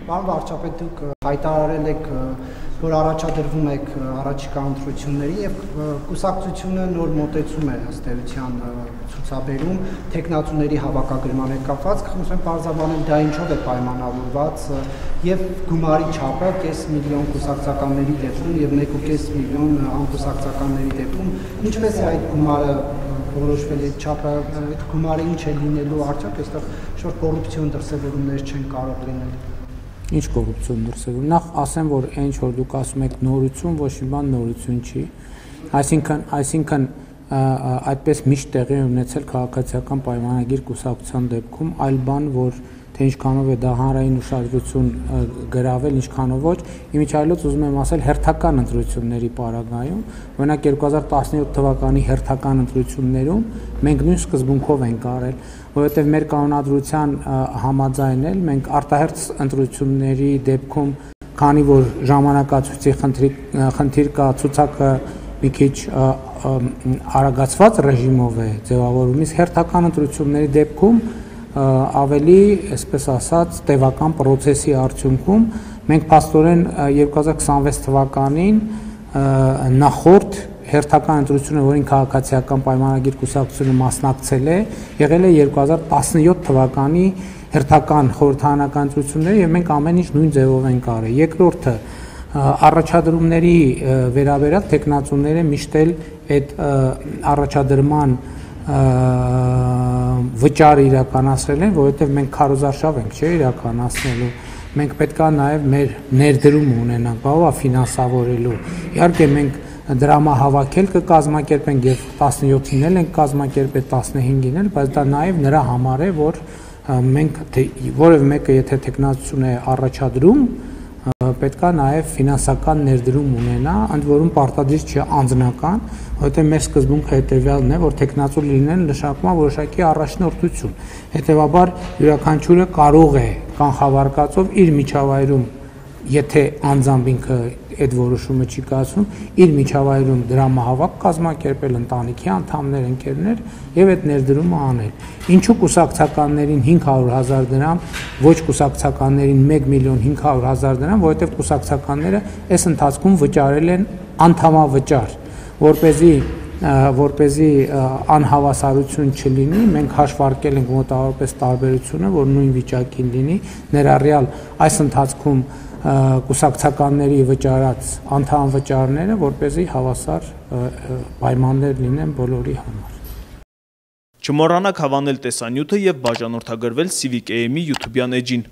Պարոն վարչապետ, դուք հայտարարել եք, որ առաջադրվում եք առաջիկա ընտրությունների եւ կուսակցությունը նոր մոտեցում է ըստ էության ցուցաբերում տեխնացուների հավաքագրման հետ կապված, խնդրում եմ բարձրաբանել դա ինչով է պայմանավորված եւ գումարի չափը 500,000 կուսակցականների դեպքում եւ 1.5 միլիոն անկուսակցականների դեպքում ինչպես է այդ գումարը որոշվել այդ չափը, այդ գումարը ինչ է լինելու արդյոք այստեղ շուտ կոռուպցիոն դրսևորումներ չեն կարող լինել։ Ինչ կոռուպցիոն դրսևորում։ Նախ ասեմ, որ այն ինչ որ դուք ասում եք նորություն, ոչ մի բան նորություն չի։ Այսինքն այդպես միշտ տեղի ունեցել քաղաքացիական պայմանագիր կուսակցության դեպքում, այլ բան, որ թե ինչքանով է դա հանրային ուշադրություն գրավել, ինչքանով ոչ, իմիջիայլոց ուզում եմ ասել հերթական ընտրությունների պարագայում, օրինակ 2017 թվականի հերթական ընտրություններում մենք նույն սկզբունքով ենք արել, որովհետև մեր կանոնադրության համաձայն էլ մենք արտահերթ ընտրությունների դեպքում, քանի որ ժամանակացույցի խնդիր կա, ցուցակը մի քիչ արագացված ռեժիմով է ձևավորվում, իսկ հերթական ընտրությունների դեպքում ավելի, այսպես ասած, տևական պրոցեսի արդյունքում մենք փաստորեն 2026 թվականին նախորդ հերթական ընտրությունը, որին քաղաքացիական պայմանագիր կուսակցությունը մասնակցել է, եղել է 2017 թվականի հերթական խորհրդարանական ընտրությունները եւ մենք ամեն ինչ նույն ձևով ենք արել։ Երկրորդը առաջադրումների վերաբերյալ տեխնացուները միշտ էլ այդ առաջադրման վճարը իրականացրել են, որովհետև մենք քարոզարշավ ենք, չէ, իրականացնելու։ Մենք պետքա նաև մեր ներդրում ունենանք, բավա ֆինանսավորելու։ Իհարկե մենք դրամահավաքել կկազմակերպենք եւ 17-ին էլ ենք կազմակերպել 15-ին էլ, բայց դա նաև նրա համար է, որ մենք որևէ մեկը եթե տեխնացություն է առաջադրում, պետքա նաև ֆինանսական ներդրում ունենա, ընդ որում պարտադիր չի անձնական, որովհետև մեր սկզբունքը հետևյալն է, որ տեխնացու լինելը նշանակում է որոշակի առաջնորդություն։ Հետևաբար յուրաքանչյուրը կարող է կանխավարկածով իր միջավայրում, եթե անձամբ ինքը այդ որոշումը չի կայացնում, իր միջավայրում դրամահավաք կազմակերպել ընտանիքի անդամներ, ընկերներ եւ այդ ներդրումը անել։ Ինչու կուսակցականներին 500,000 դրամ, ոչ կուսակցականներին 1.5 միլիոն դրամ, որովհետեւ կուսակցականները այս ընթացքում վճարել են անդամավճար, որպեսզի անհավասարություն չլինի, մենք հաշվարկել ենք մոտավորապես տարբերությունը, որ նույն վիճակին լինի, ներառյալ այս ընթացքում կուսակցականների վճարած անդամվճարները, որպեսզի հավասար պայմաններ լինեն բոլորի համար։ Չմոռանաք հավանել տեսանյութը եւ բաժանորդագրվել Civic AM-ի YouTube-յան էջին։